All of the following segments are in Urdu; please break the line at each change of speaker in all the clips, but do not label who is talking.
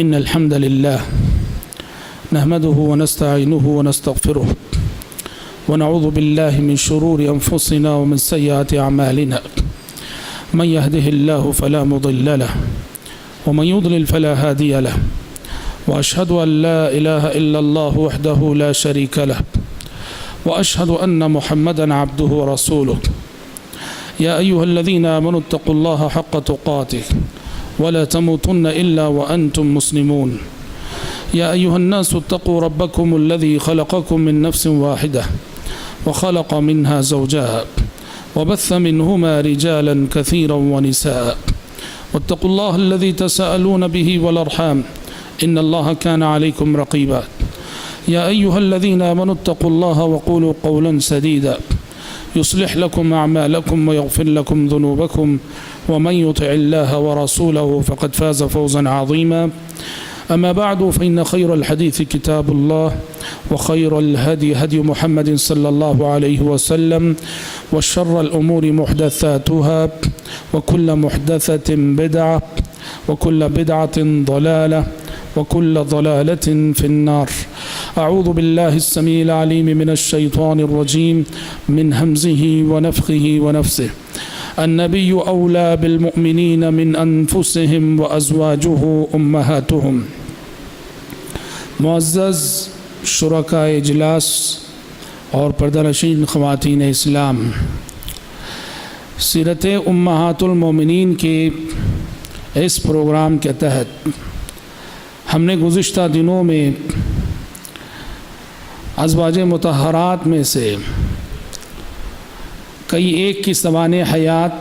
إن الحمد لله نحمده ونستعينه ونستغفره ونعوذ بالله من شرور أنفسنا ومن سيئات أعمالنا من يهده الله فلا مضل له ومن يضلل فلا هادي له وأشهد أن لا إله إلا الله وحده لا شريك له وأشهد أن محمدا عبده ورسوله يا أيها الذين آمنوا اتقوا الله حق تقاته ولا تموتن إلا وأنتم مسلمون يا أيها الناس اتقوا ربكم الذي خلقكم من نفس واحدة وخلق منها زوجها وبث منهما رجالا كثيرا ونساء واتقوا الله الذي تساءلون به والأرحام إن الله كان عليكم رقيبا يا أيها الذين آمنوا اتقوا الله وقولوا قولا سديدا يصلح لكم أعمالكم ويغفر لكم ذنوبكم ومن يطع الله ورسوله فقد فاز فوزا عظيما أما بعد فإن خير الحديث كتاب الله وخير الهدي هدي محمد صلى الله عليه وسلم وشر الأمور محدثاتها وكل محدثة بدعة وكل بدعة ضلالة وكل ضلالة في النار أعوذ بالله السميع العليم من الشيطان الرجيم من همزه ونفخه ونفسه النبي أولى بالمؤمنين من أنفسهم وأزواجه أمهاتهم معزز شرکاء اجلاس اور پردہ نشین خواتین اسلام، سیرت امہات المومنین کے اس پروگرام کے تحت ہم نے گزشتہ دنوں میں ازواج مطہرات میں سے کئی ایک کی سوانح حیات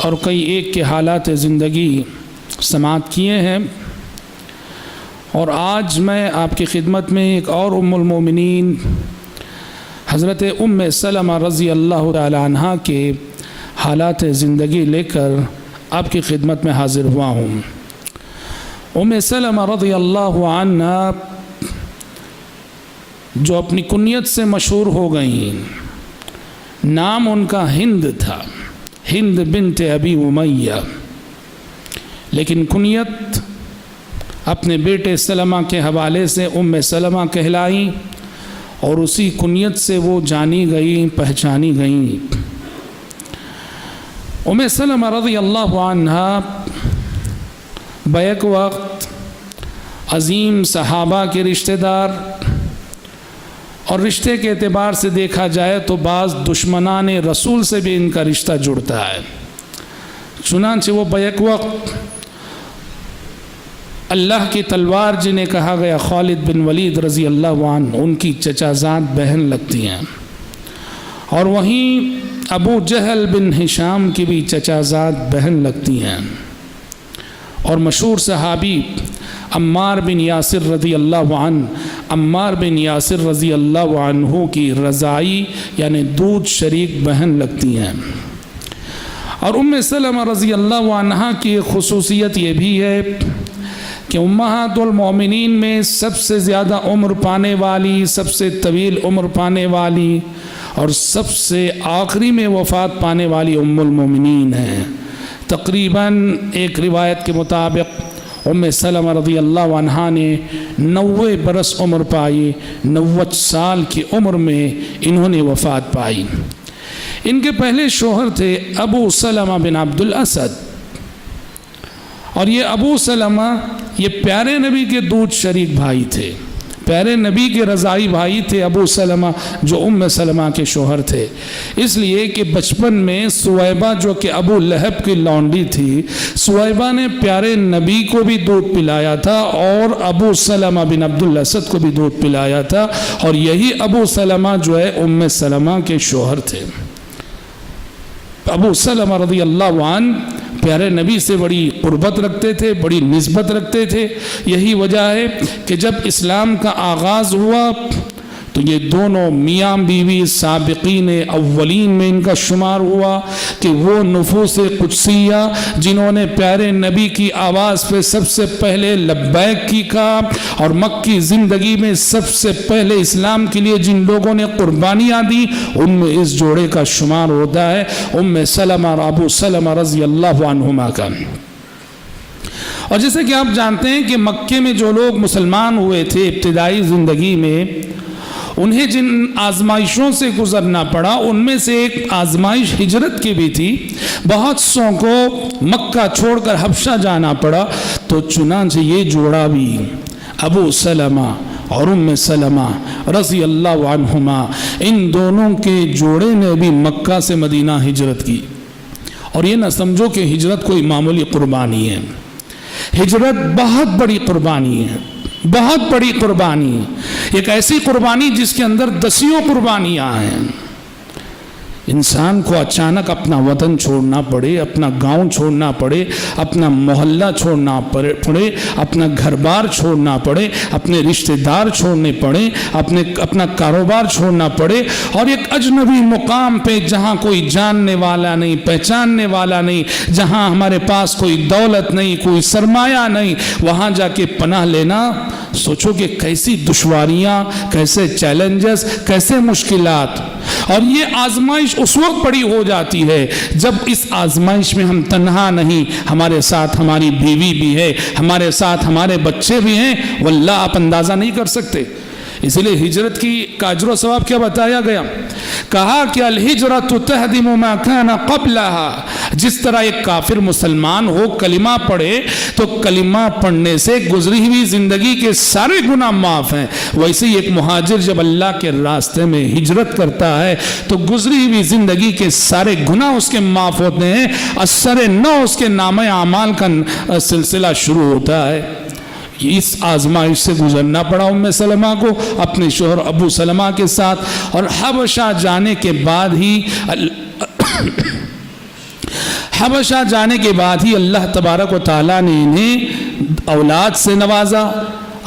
اور کئی ایک کے حالات زندگی سماعت کیے ہیں، اور آج میں آپ کی خدمت میں ایک اور ام المومنین حضرت ام سلمہ رضی اللہ تعالی عنہا کے حالات زندگی لے کر آپ کی خدمت میں حاضر ہوا ہوں۔ ام سلمہ رضی اللہ عنہا جو اپنی کنیت سے مشہور ہو گئیں، نام ان کا ہند تھا، ہند بنت ابی امیہ، لیکن کنیت اپنے بیٹے سلمہ کے حوالے سے ام سلمہ کہلائیں، اور اسی کنیت سے وہ جانی گئیں، پہچانی گئیں۔ ام سلمہ رضی اللہ عنہا بیک وقت عظیم صحابہ کے رشتہ دار، اور رشتے کے اعتبار سے دیکھا جائے تو بعض دشمنان رسول سے بھی ان کا رشتہ جڑتا ہے، چنانچہ وہ بیک وقت اللہ کی تلوار جنہیں کہا گیا خالد بن ولید رضی اللہ عنہ، ان کی چچا زاد بہن لگتی ہیں، اور وہیں ابو جہل بن ہشام کی بھی چچا زاد بہن لگتی ہیں، اور مشہور صحابی عمار بن یاسر رضی اللہ عنہ، عمار بن یاسر رضی اللہ عنہ کی رضائی یعنی دودھ شریک بہن لگتی ہیں۔ اور ام سلمہ رضی اللہ عنہ کی خصوصیت یہ بھی ہے کہ امہات المومنین میں سب سے زیادہ عمر پانے والی، سب سے طویل عمر پانے والی اور سب سے آخری میں وفات پانے والی ام المومنین ہیں۔ تقریباً ایک روایت کے مطابق ام سلمہ رضی اللہ عنہا نے 90 برس عمر پائی، 90 سال کی عمر میں انہوں نے وفات پائی۔ ان کے پہلے شوہر تھے ابو سلمہ بن عبد الاسد، اور یہ ابو سلمہ یہ پیارے نبی کے دودھ شریک بھائی تھے، پیارے نبی کے رضائی بھائی تھے ابو سلمہ جو ام سلمہ کے شوہر تھے، اس لیے کہ بچپن میں سویبہ جو کہ ابو لہب کی لونڈی تھی، سویبہ نے پیارے نبی کو بھی دودھ پلایا تھا اور ابو سلمہ بن عبد الاسد کو بھی دودھ پلایا تھا، اور یہی ابو سلمہ جو ہے ام سلمہ کے شوہر تھے۔ ابو سلمہ رضی اللہ عنہ پیارے نبی سے بڑی قربت رکھتے تھے، بڑی نسبت رکھتے تھے۔ یہی وجہ ہے کہ جب اسلام کا آغاز ہوا تو یہ دونوں میاں بیوی سابقین اولین میں ان کا شمار ہوا کہ وہ نفوس قدسیہ جنہوں نے پیارے نبی کی آواز پہ سب سے پہلے لبیک کی کہا، اور مکی زندگی میں سب سے پہلے اسلام کے لیے جن لوگوں نے قربانیاں دی ان میں اس جوڑے کا شمار ہوتا ہے ام سلمہ اور ابو سلمہ رضی اللہ عنہما کا۔ اور جیسے کہ آپ جانتے ہیں کہ مکے میں جو لوگ مسلمان ہوئے تھے ابتدائی زندگی میں، انہیں جن آزمائشوں سے گزرنا پڑا ان میں سے ایک آزمائش ہجرت کی بھی تھی۔ بہت سو کو مکہ چھوڑ کر حبشہ جانا پڑا، تو چنانچہ یہ جوڑا بھی ابو سلمہ اور ام سلمہ رضی اللہ عنہما، ان دونوں کے جوڑے نے بھی مکہ سے مدینہ ہجرت کی۔ اور یہ نہ سمجھو کہ ہجرت کوئی معمولی قربانی ہے، ہجرت بہت بڑی قربانی ہے، بہت بڑی قربانی، ایک ایسی قربانی جس کے اندر دسیوں قربانیاں ہیں۔ انسان کو اچانک اپنا وطن چھوڑنا پڑے، اپنا گاؤں چھوڑنا پڑے، اپنا محلہ چھوڑنا پڑے، اپنا گھر بار چھوڑنا پڑے، اپنے رشتہ دار چھوڑنے پڑے، اپنا کاروبار چھوڑنا پڑے، اور ایک اجنبی مقام پہ جہاں کوئی جاننے والا نہیں، پہچاننے والا نہیں، جہاں ہمارے پاس کوئی دولت نہیں، کوئی سرمایہ نہیں، وہاں جا کے پناہ لینا، سوچو کہ کیسی دشواریاں، کیسے چیلنجز، کیسے مشکلات۔ اور یہ آزمائش اس وقت بڑی ہو جاتی ہے جب اس آزمائش میں ہم تنہا نہیں، ہمارے ساتھ ہماری بیوی بھی ہے، ہمارے ساتھ ہمارے بچے بھی ہیں، واللہ آپ اندازہ نہیں کر سکتے۔ اسی لیے ہجرت کی اجر و ثواب کیا بتایا گیا؟ کہا کہ الہجرت تہدم ما کان قبلها، جس طرح ایک کافر مسلمان ہو کلمہ پڑھے تو کلمہ پڑھنے سے گزری ہوئی زندگی کے سارے گناہ معاف ہیں، ویسے ہی ایک مہاجر جب اللہ کے راستے میں ہجرت کرتا ہے تو گزری ہوئی زندگی کے سارے گناہ اس کے معاف ہوتے ہیں، اثر نو اس کے نامہ اعمال کا سلسلہ شروع ہوتا ہے۔ اس آزمائش سے گزرنا پڑا ام سلمہ کو اپنے شوہر ابو سلمہ کے ساتھ، اور حبشہ جانے کے بعد ہی اللہ تبارک و تعالیٰ نے انہیں اولاد سے نوازا۔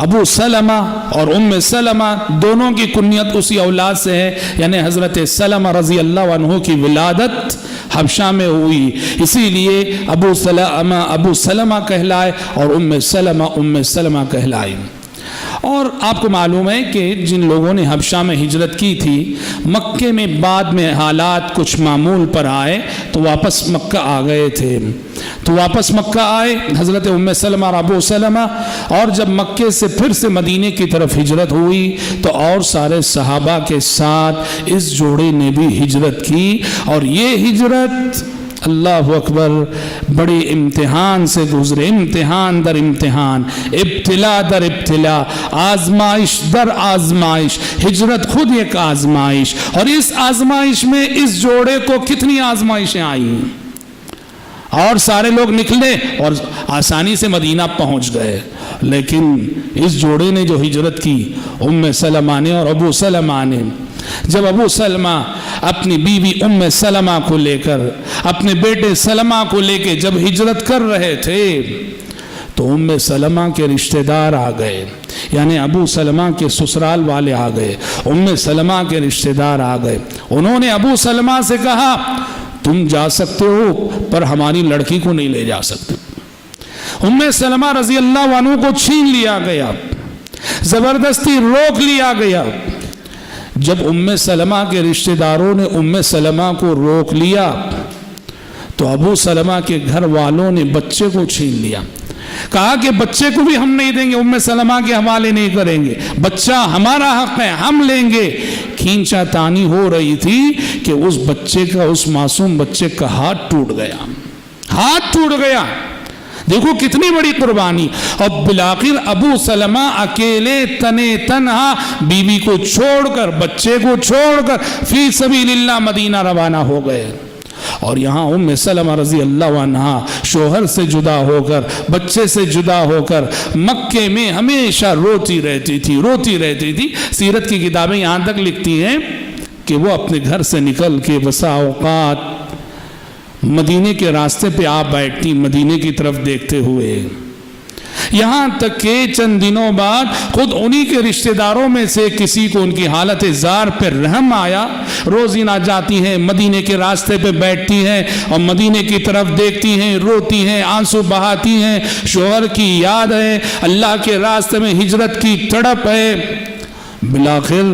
ابو سلمہ اور ام سلمہ دونوں کی کنیت اسی اولاد سے ہے، یعنی حضرت سلمہ رضی اللہ عنہ کی ولادت حبشہ میں ہوئی، اسی لیے ابو سلمہ کہلائے اور ام سلمہ کہلائے۔ اور آپ کو معلوم ہے کہ جن لوگوں نے حبشہ میں ہجرت کی تھی، مکے میں بعد میں حالات کچھ معمول پر آئے تو واپس مکہ آ گئے تھے، تو واپس مکہ آئے حضرت ام سلمہ اور ابو سلمہ، اور جب مکے سے پھر سے مدینے کی طرف ہجرت ہوئی تو اور سارے صحابہ کے ساتھ اس جوڑے نے بھی ہجرت کی، اور یہ ہجرت اللہ اکبر بڑے امتحان سے گزرے، امتحان در امتحان، ابتلا در ابتلا، آزمائش در آزمائش، ہجرت خود ایک آزمائش، اور اس آزمائش میں اس جوڑے کو کتنی آزمائشیں آئیں، اور سارے لوگ نکلے اور آسانی سے مدینہ پہنچ گئے، لیکن اس جوڑے نے جو ہجرت کی ام سلمہ نے اور ابو سلمہ نے، جب ابو سلمہ اپنی بیوی ام سلمہ کو لے کر، اپنے بیٹے سلمہ کو لے کے جب ہجرت کر رہے تھے تو ام سلمہ کے رشتہ دار آ گئے، یعنی ابو سلمہ کے سسرال والے آ گئے، ام سلمہ کے رشتہ دار آ گئے۔ انہوں نے ابو سلمہ سے کہا تم جا سکتے ہو پر ہماری لڑکی کو نہیں لے جا سکتے۔ ام سلمہ رضی اللہ عنہ کو چھین لیا گیا، زبردستی روک لیا گیا۔ جب ام سلمہ کے رشتہ داروں نے ام سلمہ کو روک لیا تو ابو سلمہ کے گھر والوں نے بچے کو چھین لیا، کہا کہ بچے کو بھی ہم نہیں دیں گے، ام سلمہ کے حوالے نہیں کریں گے، بچہ ہمارا حق ہے، ہم لیں گے۔ کھینچا تانی ہو رہی تھی کہ اس بچے کا، اس معصوم بچے کا ہاتھ ٹوٹ گیا، ہاتھ ٹوٹ گیا۔ دیکھو کتنی بڑی قربانی، اور بالآخر ابو سلمہ اکیلے تنے تنہا بیوی کو چھوڑ کر، بچے کو چھوڑ کر فی سبیل اللہ مدینہ روانہ ہو گئے، اور یہاں ام سلمہ رضی اللہ عنہا شوہر سے جدا ہو کر، بچے سے جدا ہو کر مکے میں ہمیشہ روتی رہتی تھی۔ سیرت کی کتابیں یہاں تک لکھتی ہیں کہ وہ اپنے گھر سے نکل کے بسا اوقات مدینے کے راستے پہ آپ بیٹھتی، مدینے کی طرف دیکھتے ہوئے، یہاں تک کہ چند دنوں بعد خود انہی کے رشتہ داروں میں سے کسی کو ان کی حالت زار پہ رحم آیا، روزینہ جاتی ہیں مدینے کے راستے پہ بیٹھتی ہیں اور مدینے کی طرف دیکھتی ہیں، روتی ہیں، آنسو بہاتی ہیں، شوہر کی یاد ہے، اللہ کے راستے میں ہجرت کی تڑپ ہے۔ بالآخر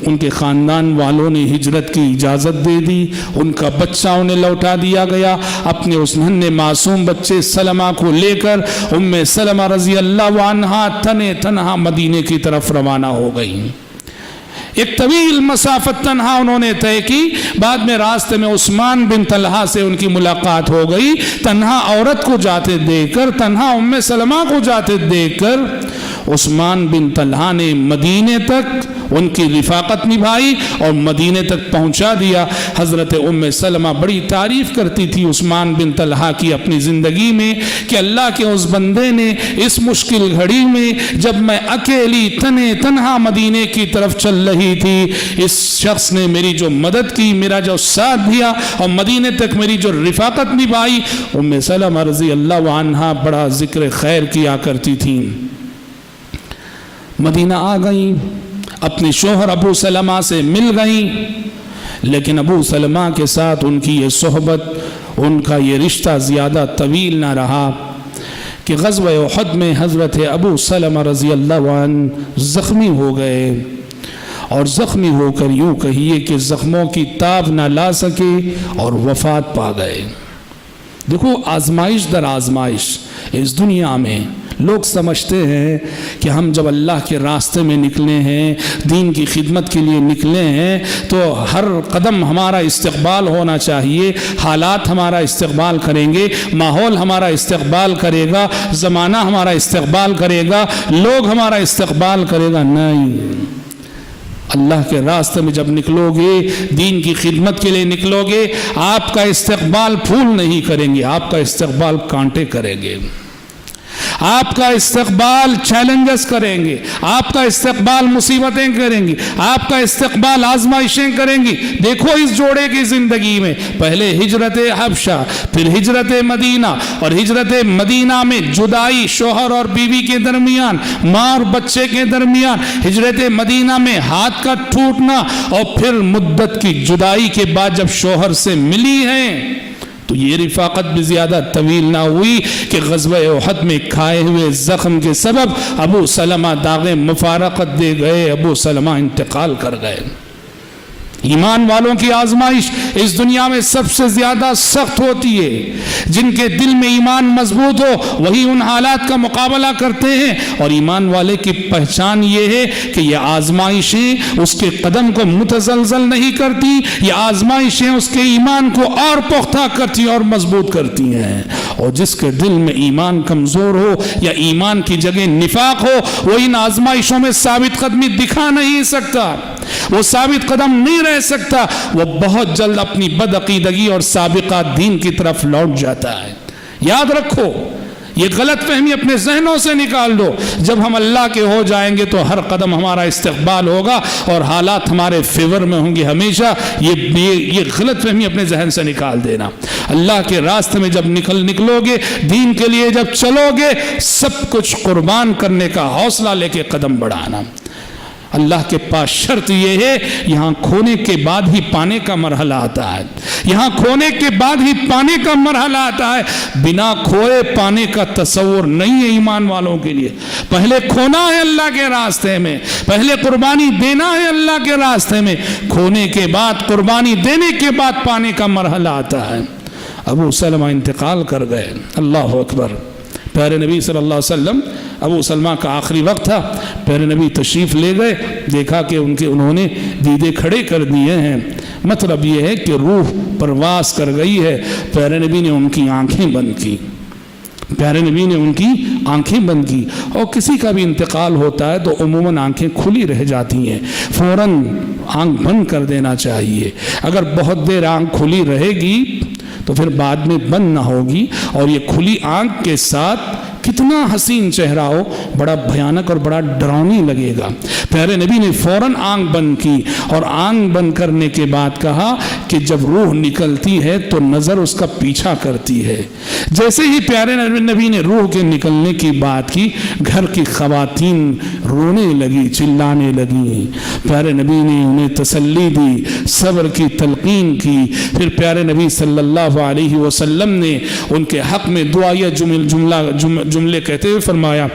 ان کے خاندان والوں نے ہجرت کی اجازت دے دی، ان کا بچہ انہیں لوٹا دیا گیا۔ اپنے اس ننھے معصوم بچے سلمہ کو لے کر ام سلمہ رضی اللہ عنہا تنے تنہا مدینے کی طرف روانہ ہو گئی۔ ایک طویل مسافت تنہا انہوں نے طے کی۔ بعد میں راستے میں عثمان بن طلحہ سے ان کی ملاقات ہو گئی۔ تنہا عورت کو جاتے دیکھ کر، تنہا ام سلمہ کو جاتے دیکھ کر عثمان بن طلحہ نے مدینے تک ان کی رفاقت نبھائی اور مدینے تک پہنچا دیا۔ حضرت ام سلمہ بڑی تعریف کرتی تھی عثمان بن طلحہ کی اپنی زندگی میں کہ اللہ کے اس بندے نے اس مشکل گھڑی میں جب میں اکیلی تنے تنہا مدینے کی طرف چل رہی تھی، اس شخص نے میری جو مدد کی، میرا جو ساتھ دیا اور مدینے تک میری جو رفاقت نبھائی۔ ام سلمہ رضی اللہ عنہا بڑا ذکر خیر کیا کرتی تھیں۔ مدینہ آ گئیں، اپنے شوہر ابو سلمہ سے مل گئیں، لیکن ابو سلمہ کے ساتھ ان کی یہ صحبت، ان کا یہ رشتہ زیادہ طویل نہ رہا کہ غزوہ احد میں حضرت ابو سلمہ رضی اللہ عنہ زخمی ہو گئے، اور زخمی ہو کر یوں کہیے کہ زخموں کی تاب نہ لا سکے اور وفات پا گئے۔ دیکھو، آزمائش در آزمائش اس دنیا میں لوگ سمجھتے ہیں کہ ہم جب اللہ کے راستے میں نکلے ہیں، دین کی خدمت کے لیے نکلے ہیں، تو ہر قدم ہمارا استقبال ہونا چاہیے، حالات ہمارا استقبال کریں گے، ماحول ہمارا استقبال کرے گا، زمانہ ہمارا استقبال کرے گا، لوگ ہمارا استقبال کرے گا۔ نہیں، اللہ کے راستے میں جب نکلو گے، دین کی خدمت کے لیے نکلو گے، آپ کا استقبال پھول نہیں کریں گے، آپ کا استقبال کانٹے کریں گے، آپ کا استقبال چیلنجز کریں گے، آپ کا استقبال مصیبتیں کریں گی، آپ کا استقبال آزمائشیں کریں گی۔ دیکھو اس جوڑے کی زندگی میں پہلے ہجرت حبشہ، پھر ہجرت مدینہ، اور ہجرت مدینہ میں جدائی شوہر اور بیوی کے درمیان، ماں اور بچے کے درمیان، ہجرت مدینہ میں ہاتھ کا ٹوٹنا، اور پھر مدت کی جدائی کے بعد جب شوہر سے ملی ہیں تو یہ رفاقت بھی زیادہ طویل نہ ہوئی کہ غزوہ احد میں کھائے ہوئے زخم کے سبب ابو سلمہ داغ مفارقت دے گئے، ابو سلمہ انتقال کر گئے۔ ایمان والوں کی آزمائش اس دنیا میں سب سے زیادہ سخت ہوتی ہے۔ جن کے دل میں ایمان مضبوط ہو وہی ان حالات کا مقابلہ کرتے ہیں، اور ایمان والے کی پہچان یہ ہے کہ یہ آزمائشیں اس کے قدم کو متزلزل نہیں کرتی، یہ آزمائشیں اس کے ایمان کو اور پختہ کرتی اور مضبوط کرتی ہیں۔ اور جس کے دل میں ایمان کمزور ہو یا ایمان کی جگہ نفاق ہو، وہ ان آزمائشوں میں ثابت قدمی دکھا نہیں سکتا، وہ ثابت قدم نہیں رہ سکتا، وہ بہت جلد اپنی بدعقیدگی اور سابقہ دین کی طرف لوٹ جاتا ہے۔ یاد رکھو، یہ غلط فہمی اپنے ذہنوں سے نکال دو، جب ہم اللہ کے ہو جائیں گے تو ہر قدم ہمارا استقبال ہوگا اور حالات ہمارے فیور میں ہوں گے ہمیشہ۔ یہ غلط فہمی اپنے ذہن سے نکال دینا۔ اللہ کے راستے میں جب نکلو گے، دین کے لیے جب چلو گے، سب کچھ قربان کرنے کا حوصلہ لے کے قدم بڑھانا۔ اللہ کے پاس شرط یہ ہے، یہاں کھونے کے بعد ہی پانے کا مرحلہ آتا ہے، یہاں کھونے کے بعد ہی پانے کا مرحلہ آتا ہے۔ بنا کھوئے پانے کا تصور نہیں ہے ایمان والوں کے لیے۔ پہلے کھونا ہے اللہ کے راستے میں، پہلے قربانی دینا ہے اللہ کے راستے میں، کھونے کے بعد، قربانی دینے کے بعد پانے کا مرحلہ آتا ہے۔ ابو سلمہ انتقال کر گئے، اللہ اکبر۔ پیارے نبی صلی اللہ علیہ وسلم، ابو سلمہ کا آخری وقت تھا، پیارے نبی تشریف لے گئے، دیکھا کہ انہوں نے دیدے کھڑے کر دیے ہیں، مطلب یہ ہے کہ روح پرواز کر گئی ہے۔ پیارے نبی نے ان کی آنکھیں بند کی، پیارے نبی نے ان کی آنکھیں بند کی۔ اور کسی کا بھی انتقال ہوتا ہے تو عموماً آنکھیں کھلی رہ جاتی ہیں، فوراً آنکھ بند کر دینا چاہیے۔ اگر بہت دیر آنکھ کھلی رہے گی تو پھر بعد میں بند نہ ہوگی، اور یہ کھلی آنکھ کے ساتھ کتنا حسین چہرہ ہو، بڑا بھیانک اور بڑا ڈراؤنی لگے گا۔ پیارے نبی نے فوراً آنکھ بند کی، اور آنکھ بند کرنے کے بعد کہا کہ جب روح نکلتی ہے تو نظر اس کا پیچھا کرتی ہے۔ جیسے ہی پیارے نبی نے روح کے نکلنے کی بات کی، گھر کی خواتین رونے لگی، چلانے لگی۔ پیارے نبی نے انہیں تسلی دی، صبر کی تلقین کی۔ پھر پیارے نبی صلی اللہ علیہ وسلم نے ان کے حق میں دعائیہ جملے کہتے ہوئے فرمایا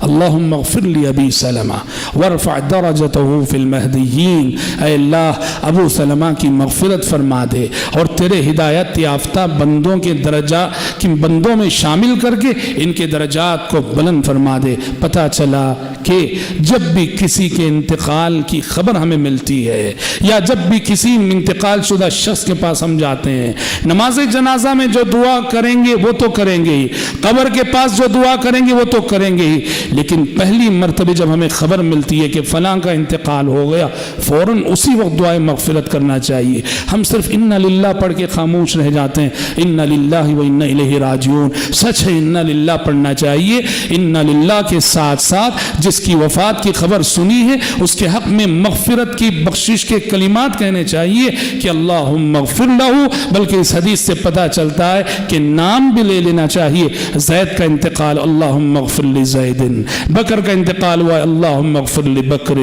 اللہم اغفر لی ابی سلمہ وارفع درجتہ فی المہدیین، اے اللہ ابو سلمہ کی مغفرت فرما دے اور تیرے ہدایت یافتہ بندوں کے درجات کی بندوں میں شامل کر کے ان کے درجات کو بلند فرما دے۔ پتہ چلا کہ جب بھی کسی کے انتقال کی خبر ہمیں ملتی ہے یا جب بھی کسی انتقال شدہ شخص کے پاس ہم جاتے ہیں، نماز جنازہ میں جو دعا کریں گے وہ تو کریں گے ہی، قبر کے پاس جو دعا کریں گے وہ تو کریں گے ہی، لیکن پہلی مرتبہ جب ہمیں خبر ملتی ہے کہ فلاں کا انتقال ہو گیا، فوراً اسی وقت دعائے مغفرت کرنا چاہیے۔ ہم صرف انا للہ پڑھ کے خاموش رہ جاتے ہیں، انا للہ و انا الیہ راجعون۔ سچ ہے انا للہ پڑھنا چاہیے، انا للہ کے ساتھ ساتھ جس کی وفات کی خبر سنی ہے اس کے حق میں مغفرت کی بخشش کے کلمات کہنے چاہیے کہ اللہم اغفر لہ، بلکہ اس حدیث سے پتہ چلتا ہے کہ نام بھی لے لینا چاہیے۔ زید کا انتقال اللہم اغفر لزید، بکر کا انتقال ہوا اللہم اغفر لبکر،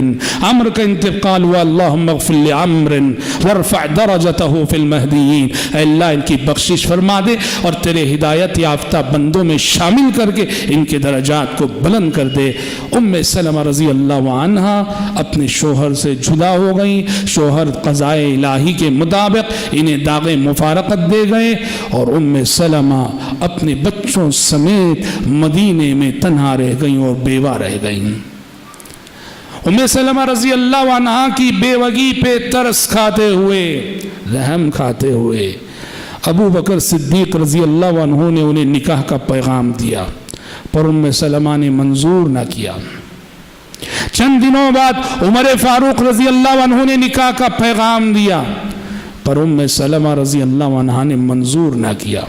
عمر کا انتقال ہوا اللہم اغفر لعمر وارفع درجتہ فی المہدیین، اے اللہ ان کی بخشش فرما دے اور تیرے ہدایت یافتہ بندوں میں شامل کر کے ان کے درجات کو بلند کر دے۔ ام سلمہ رضی اللہ عنہا اپنے شوہر سے جدا ہو گئیں، شوہر قضائے الہی کے مطابق انہیں داغ مفارقت دے گئے اور ام سلمہ اپنے بچوں سمیت مدینے میں تنہا رہ گئیں اور بیوہ رہ گئیں۔ ام سلمہ رضی اللہ عنہا کی بیوگی پہ ترس کھاتے ہوئے، رحم کھاتے ہوئے ابو بکر صدیق رضی اللہ عنہ نے انہیں نکاح کا پیغام دیا، پر ام سلمہ نے منظور نہ کیا۔ چند دنوں بعد عمر فاروق رضی اللہ عنہ نے نکاح کا پیغام دیا، پر ام سلمہ رضی اللہ عنہ نے منظور نہ کیا۔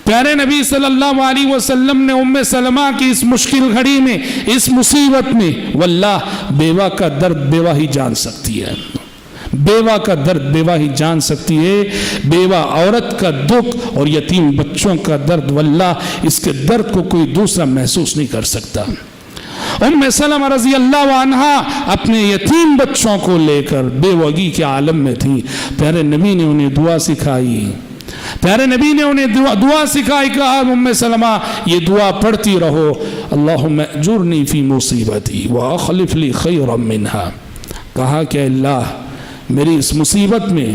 پیارے نبی صلی اللہ علیہ وسلم نے ام سلمہ کی اس مشکل گھڑی میں، اس مصیبت میں، واللہ بیوہ کا درد بیوہ ہی جان سکتی ہے، بیوہ کا درد بیوہ ہی جان سکتی ہے، بیوہ عورت کا دکھ اور یتیم بچوں کا درد، واللہ اس کے درد کو کوئی دوسرا محسوس نہیں کر سکتا۔ ام سلمہ رضی اللہ عنہا اپنے یتیم بچوں کو لے کر بیوگی کے عالم میں تھی۔ پیارے نبی نے انہیں دعا سکھائی، پیارے نبی نے انہیں دعا سکھائی، کہا ام سلمہ یہ دعا پڑھتی رہو، اللہم اجرنی فی مصیبتی واخلف لی خیرا منہا، کہا کہ اللہ میری اس مصیبت میں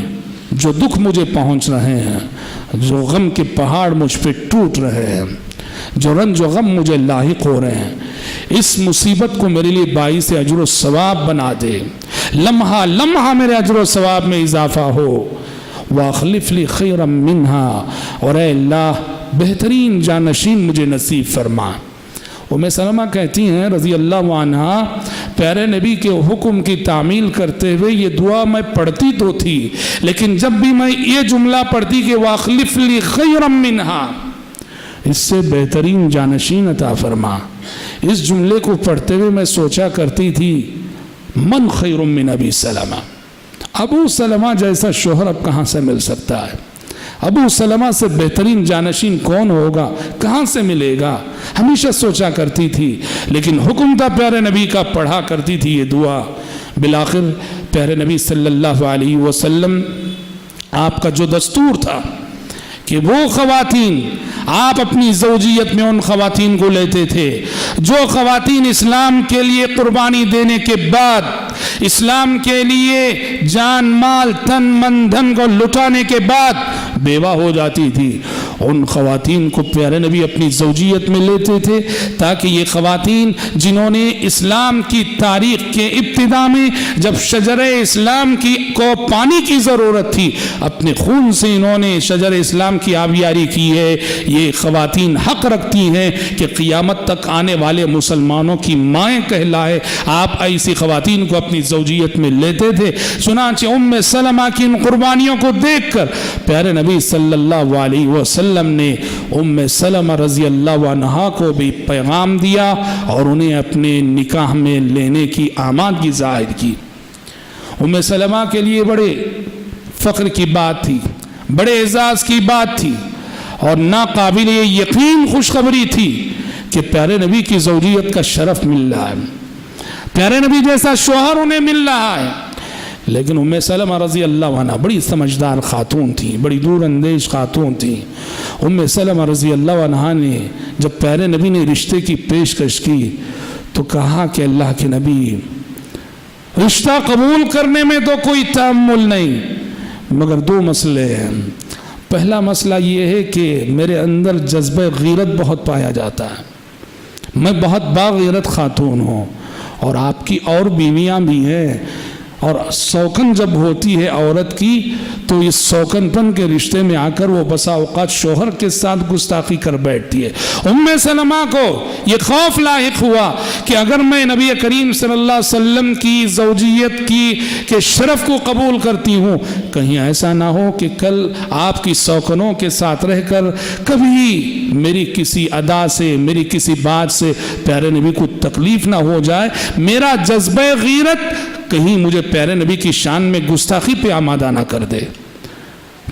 جو دکھ مجھے پہنچ رہے ہیں، جو غم کے پہاڑ مجھ پہ ٹوٹ رہے ہیں، جو رنج و غم مجھے لاحق ہو رہے ہیں، اس مصیبت کو میرے لیے باعث اجر و ثواب بنا دے، لمحہ لمحہ میرے اجر و ثواب میں اضافہ ہو، واخلف لی خیرا منہا، اور اے اللہ بہترین جانشین مجھے نصیب فرما۔ ام سلمہ کہتی ہیں رضی اللہ عنہا، پیارے نبی کے حکم کی تعمیل کرتے ہوئے یہ دعا میں پڑھتی تو تھی، لیکن جب بھی میں یہ جملہ پڑھتی کہ واخلف لی خیرا منہا، اس سے بہترین جانشین عطا فرما، اس جملے کو پڑھتے ہوئے میں سوچا کرتی تھی من خیر من ابی سلمہ، ابو سلمہ جیسا شوہر اب کہاں سے مل سکتا ہے، ابو سلمہ سے بہترین جانشین کون ہوگا، کہاں سے ملے گا، ہمیشہ سوچا کرتی تھی، لیکن حکم تھا پیارے نبی کا، پڑھا کرتی تھی یہ دعا۔ بالآخر پیارے نبی صلی اللہ علیہ وسلم آپ کا جو دستور تھا کہ وہ خواتین، آپ اپنی زوجیت میں ان خواتین کو لیتے تھے جو خواتین اسلام کے لیے قربانی دینے کے بعد، اسلام کے لیے جان مال تن من دھن کو لٹانے کے بعد بیوہ ہو جاتی تھی، ان خواتین کو پیارے نبی اپنی زوجیت میں لیتے تھے، تاکہ یہ خواتین جنہوں نے اسلام کی تاریخ کے ابتدا میں جب شجر اسلام کو پانی کی ضرورت تھی، اپنے خون سے انہوں نے شجر اسلام کی آبیاری کی ہے، یہ خواتین حق رکھتی ہیں کہ قیامت تک آنے والے مسلمانوں کی مائیں کہلائے۔ آپ ایسی خواتین کو اپنی زوجیت میں لیتے تھے، چنانچہ ام سلمہ کی ان قربانیوں کو دیکھ کر پیارے نبی صلی اللہ علیہ وسلم نے ام سلمہ رضی اللہ عنہا کو بھی پیغام دیا اور انہیں اپنے نکاح میں لینے کی آمادگی ظاہر کی۔ ام سلمہ کے لیے بڑے فخر کی بات تھی، بڑے اعزاز کی بات تھی اور ناقابل یقین خوشخبری تھی کہ پیارے نبی کی زوجیت کا شرف مل رہا ہے، پیارے نبی جیسا شوہر انہیں مل رہا ہے، لیکن ام سلمہ رضی اللہ عنہ بڑی سمجھدار خاتون تھیں، بڑی دور اندیش خاتون تھیں۔ ام سلمہ رضی اللہ عنہ نے جب پیارے نبی نے رشتے کی پیشکش کی تو کہا کہ اللہ کے نبی، رشتہ قبول کرنے میں تو کوئی تأمل نہیں، مگر دو مسئلے ہیں۔ پہلا مسئلہ یہ ہے کہ میرے اندر جذبہ غیرت بہت پایا جاتا ہے، میں بہت باغیرت خاتون ہوں، اور آپ کی اور بیویاں بھی ہیں، اور سوکن جب ہوتی ہے عورت کی تو اس سوکن پن کے رشتے میں آ کر وہ بسا اوقات شوہر کے ساتھ گستاخی کر بیٹھتی ہے۔ ام سلمہ کو یہ خوف لاحق ہوا کہ اگر میں نبی کریم صلی اللہ علیہ وسلم کی زوجیت کی کے شرف کو قبول کرتی ہوں، کہیں ایسا نہ ہو کہ کل آپ کی سوکنوں کے ساتھ رہ کر کبھی میری کسی ادا سے، میری کسی بات سے پیارے نبی کو تکلیف نہ ہو جائے، میرا جذبہ غیرت کہیں مجھے پیارے نبی کی شان میں گستاخی پہ آمادہ نہ کر دے۔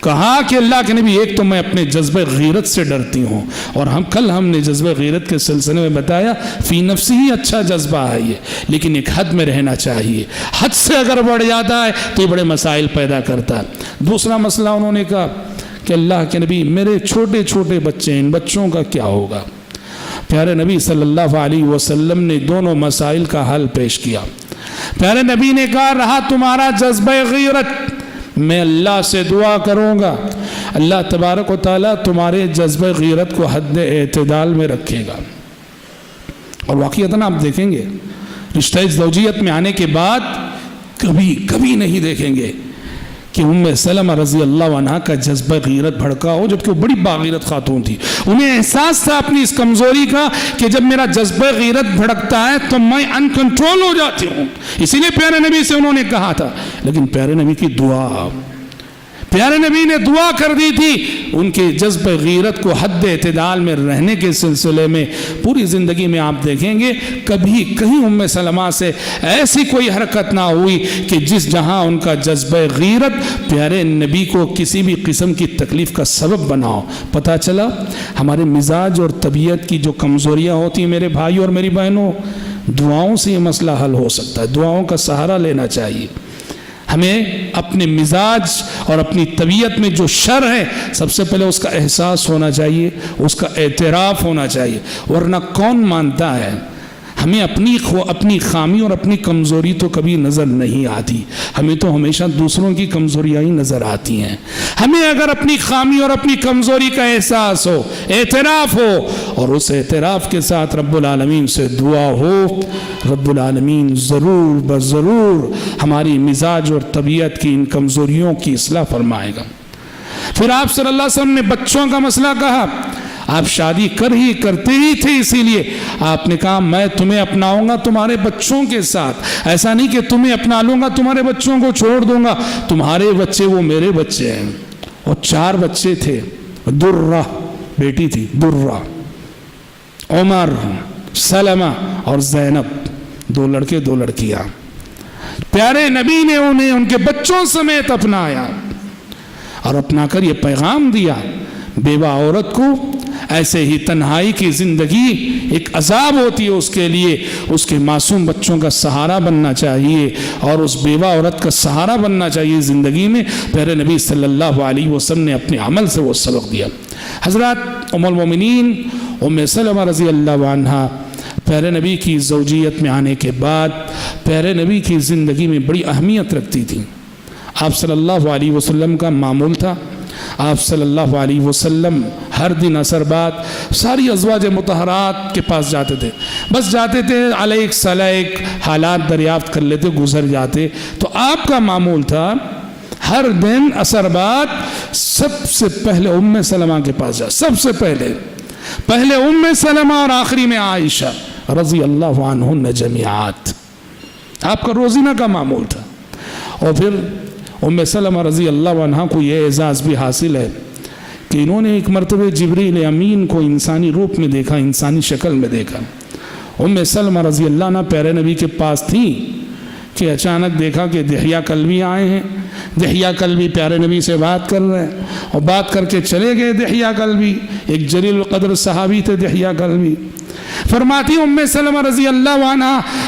کہا کہ اللہ کے نبی، ایک تو میں اپنے جذبہ غیرت سے ڈرتی ہوں، اور کل ہم نے جذبہ غیرت کے سلسلے میں بتایا فی نفسی ہی اچھا جذبہ ہے یہ، لیکن ایک حد میں رہنا چاہیے، حد سے اگر بڑھ جاتا ہے تو یہ بڑے مسائل پیدا کرتا ہے۔ دوسرا مسئلہ انہوں نے کہا کہ اللہ کے نبی، میرے چھوٹے چھوٹے بچے، ان بچوں کا کیا ہوگا؟ پیارے نبی صلی اللہ علیہ وسلم نے دونوں مسائل کا حل پیش کیا۔ پیارے نبی نے کہا، رہا تمہارا جذبہ غیرت، میں اللہ سے دعا کروں گا، اللہ تبارک و تعالیٰ تمہارے جذبہ غیرت کو حد اعتدال میں رکھے گا۔ اور واقعتاً آپ دیکھیں گے رشتہ زوجیت میں آنے کے بعد کبھی نہیں دیکھیں گے کہ ام سلمہ رضی اللہ عنہ کا جذبہ غیرت بھڑکا ہو، جبکہ وہ بڑی باغیرت خاتون تھی۔ انہیں احساس تھا اپنی اس کمزوری کا کہ جب میرا جذبہ غیرت بھڑکتا ہے تو میں ان کنٹرول ہو جاتی ہوں، اسی لیے پیارے نبی سے انہوں نے کہا تھا۔ لیکن پیارے نبی کی دعا، پیارے نبی نے دعا کر دی تھی ان کے جذبہ غیرت کو حد اعتدال میں رہنے کے سلسلے میں۔ پوری زندگی میں آپ دیکھیں گے کبھی کہیں ام سلمہ سے ایسی کوئی حرکت نہ ہوئی کہ جس جہاں ان کا جذبہ غیرت پیارے نبی کو کسی بھی قسم کی تکلیف کا سبب بناؤ۔ پتہ چلا ہمارے مزاج اور طبیعت کی جو کمزوریاں ہوتی ہیں میرے بھائی اور میری بہنوں، دعاؤں سے یہ مسئلہ حل ہو سکتا ہے، دعاؤں کا سہارا لینا چاہیے۔ ہمیں اپنے مزاج اور اپنی طبیعت میں جو شر ہے سب سے پہلے اس کا احساس ہونا چاہیے، اس کا اعتراف ہونا چاہیے، ورنہ کون مانتا ہے؟ ہمیں اپنی خامی اور اپنی کمزوری تو کبھی نظر نہیں آتی، ہمیں تو ہمیشہ دوسروں کی کمزوریاں ہی نظر آتی ہیں۔ ہمیں اگر اپنی خامی اور اپنی کمزوری کا احساس ہو، اعتراف ہو، اور اس اعتراف کے ساتھ رب العالمین سے دعا ہو، رب العالمین ضرور بضرور ہماری مزاج اور طبیعت کی ان کمزوریوں کی اصلاح فرمائے گا۔ پھر آپ صلی اللہ علیہ وسلم نے بچوں کا مسئلہ کہا۔ آپ شادی کرتے ہی تھے، اسی لیے آپ نے کہا میں تمہیں اپناؤں گا تمہارے بچوں کے ساتھ، ایسا نہیں کہ تمہیں اپنا لوں گا تمہارے بچوں کو چھوڑ دوں گا، تمہارے بچے وہ میرے بچے ہیں۔ اور 4 بچے تھے، درہ بیٹی تھی، درہ، عمر، سلمہ اور زینب، 2 لڑکے 2 لڑکیاں۔ پیارے نبی نے انہیں ان کے بچوں سمیت اپنایا، اور اپنا کر یہ پیغام دیا بیوہ عورت کو ایسے ہی تنہائی کی زندگی ایک عذاب ہوتی ہے، اس کے لیے اس کے معصوم بچوں کا سہارا بننا چاہیے، اور اس بیوہ عورت کا سہارا بننا چاہیے زندگی میں۔ پیارے نبی صلی اللہ علیہ وسلم نے اپنے عمل سے وہ سبق دیا۔ حضرات ام المومنین ام سلمہ رضی اللہ عنہا پیارے نبی کی زوجیت میں آنے کے بعد پیارے نبی کی زندگی میں بڑی اہمیت رکھتی تھی۔ آپ صلی اللہ علیہ وسلم کا معمول تھا، آپ صلی اللہ علیہ وسلم ہر دن عصر بعد ساری ازواج مطہرات کے پاس جاتے تھے، بس جاتے تھے علیک سلیک حالات دریافت کر لیتے، گزر جاتے۔ تو آپ کا معمول تھا ہر دن عصر بعد سب سے پہلے ام سلمہ کے پاس جا، سب سے پہلے ام سلمہ اور آخری میں عائشہ رضی اللہ عنہن جمیعات، آپ کا روزینہ کا معمول تھا۔ اور پھر ام سلمہ رضی اللہ عنہ کو یہ اعزاز بھی حاصل ہے کہ انہوں نے ایک مرتبہ جبریل امین کو انسانی روپ میں دیکھا، انسانی شکل میں دیکھا۔ ام سلمہ رضی اللہ عنہ پیارے نبی کے پاس تھیں کہ اچانک دیکھا کہ دحیہ کلبی آئے ہیں، دحیہ کلبی پیارے نبی سے بات کر رہے ہیں اور بات کر کے چلے گئے دحیہ کلبی، ایک جلیل القدر صحابی تھے دحیہ کلبی۔ فرماتی ام سلمہ رضی اللہ عنہ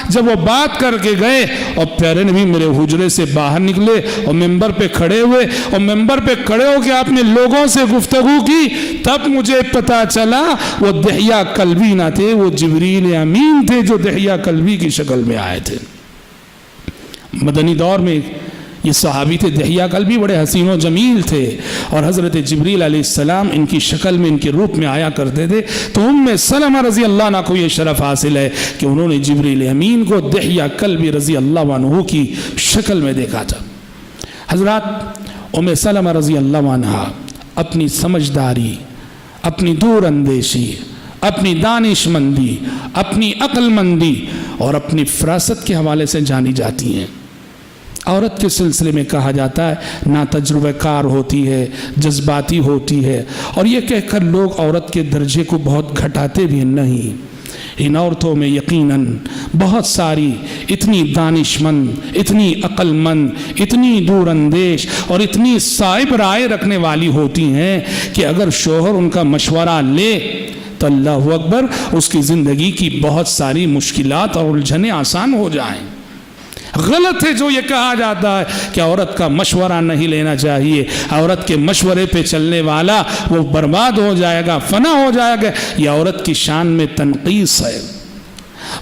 جب وہ بات کر کے گئے اور پیارے نبی میرے حجرے سے باہر نکلے اور ممبر پہ کھڑے ہوئے اور ممبر پہ کھڑے ہو کے آپ نے لوگوں سے گفتگو کی، تب مجھے پتا چلا وہ دحیہ کلبی نہ تھے، وہ جبریل امین تھے جو دحیہ کلبی کی شکل میں آئے تھے۔ مدنی دور میں یہ صحابی تھے دحیہ کلبی، بڑے حسین و جمیل تھے اور حضرت جبریل علیہ السلام ان کی شکل میں ان کے روپ میں آیا کرتے تھے۔ تو ام سلمہ رضی اللہ عنہ کو یہ شرف حاصل ہے کہ انہوں نے جبریل امین کو دحیہ کلبی رضی اللہ عنہ کی شکل میں دیکھا تھا۔ حضرات ام سلمہ رضی اللہ عنہ اپنی سمجھداری، اپنی دور اندیشی، اپنی دانش مندی، اپنی عقل مندی اور اپنی فراست کے حوالے سے جانی جاتی ہیں۔ عورت کے سلسلے میں کہا جاتا ہے نا تجربہ کار ہوتی ہے، جذباتی ہوتی ہے، اور یہ کہہ کر لوگ عورت کے درجے کو بہت گھٹاتے بھی نہیں۔ ان عورتوں میں یقیناً بہت ساری اتنی دانش مند، اتنی عقل مند، اتنی دور اندیش اور اتنی صائب رائے رکھنے والی ہوتی ہیں کہ اگر شوہر ان کا مشورہ لے تو اللہ اکبر اس کی زندگی کی بہت ساری مشکلات اور الجھنیں آسان ہو جائیں۔ غلط ہے جو یہ کہا جاتا ہے کہ عورت کا مشورہ نہیں لینا چاہیے، عورت کے مشورے پہ چلنے والا وہ برباد ہو جائے گا، فنا ہو جائے گا، یہ عورت کی شان میں تنقیص ہے۔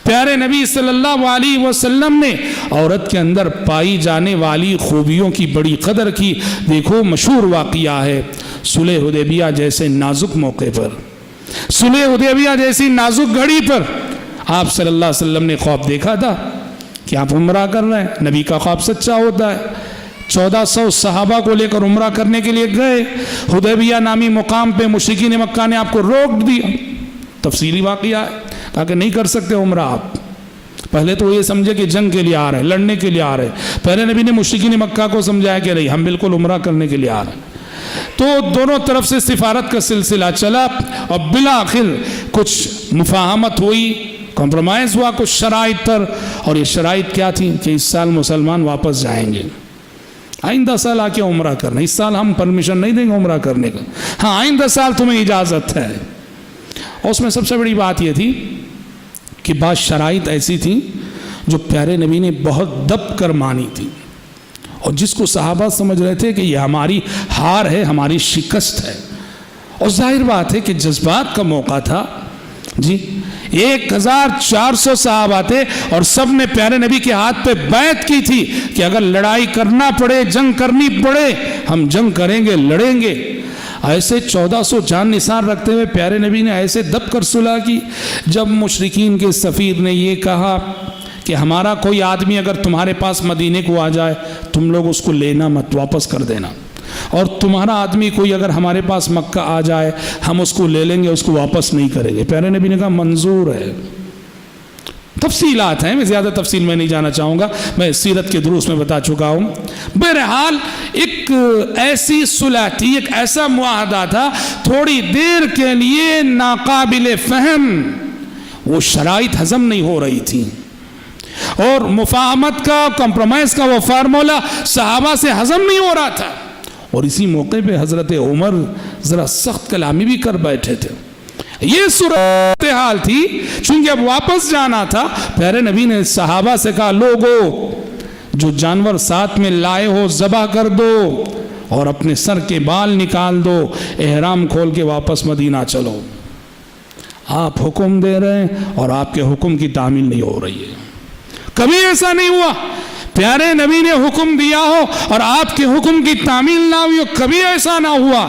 پیارے نبی صلی اللہ علیہ وسلم نے عورت کے اندر پائی جانے والی خوبیوں کی بڑی قدر کی۔ دیکھو مشہور واقعہ ہے صلح حدیبیہ جیسے نازک موقع پر، صلح حدیبیہ جیسی نازک گھڑی پر آپ صلی اللہ علیہ وسلم نے خواب دیکھا تھا کہ آپ عمرہ کر رہے ہیں۔ نبی کا خواب سچا ہوتا ہے۔ 1400 صحابہ کو لے کر عمرہ کرنے کے لیے گئے، حدیبیہ نامی مقام پہ مشرکین مکہ نے آپ کو روک دیا۔ تفصیلی واقعہ ہے، کہا کہ نہیں کر سکتے عمرہ آپ۔ پہلے تو یہ سمجھے کہ جنگ کے لیے آ رہے ہیں، لڑنے کے لیے آ رہے ہیں۔ پہلے نبی نے مشرکین مکہ کو سمجھایا کہ نہیں، ہم بالکل عمرہ کرنے کے لیے آ رہے ہیں۔ تو دونوں طرف سے سفارت کا سلسلہ چلا اور بالآخر کچھ مفاہمت ہوئی، کمپرومائز ہوا کچھ شرائط پر، اور یہ شرائط کیا تھی کہ اس سال مسلمان واپس جائیں گے، آئندہ سال آ کے عمرہ کرنا، اس سال ہم پرمیشن نہیں دیں گے عمرہ کرنے کا، ہاں آئندہ سال تمہیں اجازت ہے۔ اور اس میں سب سے بڑی بات یہ تھی کہ بعض شرائط ایسی تھیں جو پیارے نبی نے بہت دب کر مانی تھی، اور جس کو صحابہ سمجھ رہے تھے کہ یہ ہماری ہار ہے، ہماری شکست ہے۔ اور ظاہر بات ہے کہ جذبات کا موقع تھا جی، 1400 صحابہ تھے اور سب نے پیارے نبی کے ہاتھ پہ بیعت کی تھی کہ اگر لڑائی کرنا پڑے، جنگ کرنی پڑے، ہم جنگ کریں گے، لڑیں گے۔ ایسے 1400 جان نثار رکھتے ہوئے پیارے نبی نے ایسے دب کر صلح کی۔ جب مشرکین کے سفیر نے یہ کہا کہ ہمارا کوئی آدمی اگر تمہارے پاس مدینے کو آ جائے، تم لوگ اس کو لینا مت، واپس کر دینا، اور تمہارا آدمی کوئی اگر ہمارے پاس مکہ آ جائے ہم اس کو لے لیں گے، اس کو واپس نہیں کریں گے۔ پیارے نبی نے کہا منظور ہے۔ تفصیلات ہیں، میں زیادہ تفصیل میں نہیں جانا چاہوں گا، میں سیرت کے دروس میں بتا چکا ہوں۔ بہرحال ایک ایسی صلح تھی، ایک ایسا معاہدہ تھا، تھوڑی دیر کے لیے ناقابل فہم، وہ شرائط ہضم نہیں ہو رہی تھی، اور مفاہمت کا، کمپرومائز کا وہ فارمولہ صحابہ سے ہضم نہیں ہو رہا تھا۔ اور اسی موقع پہ حضرت عمر ذرا سخت کلامی بھی کر بیٹھے تھے۔ یہ صورتحال تھی، چونکہ اب واپس جانا تھا، پیارے نبی نے صحابہ سے کہا لوگو جو جانور ساتھ میں لائے ہو ذبح کر دو اور اپنے سر کے بال نکال دو، احرام کھول کے واپس مدینہ چلو۔ آپ حکم دے رہے ہیں اور آپ کے حکم کی تعمیل نہیں ہو رہی ہے۔ کبھی ایسا نہیں ہوا پیارے نبی نے حکم دیا ہو اور آپ کے حکم کی تعمیل نہ ہوئی ہو، کبھی ایسا نہ ہوا۔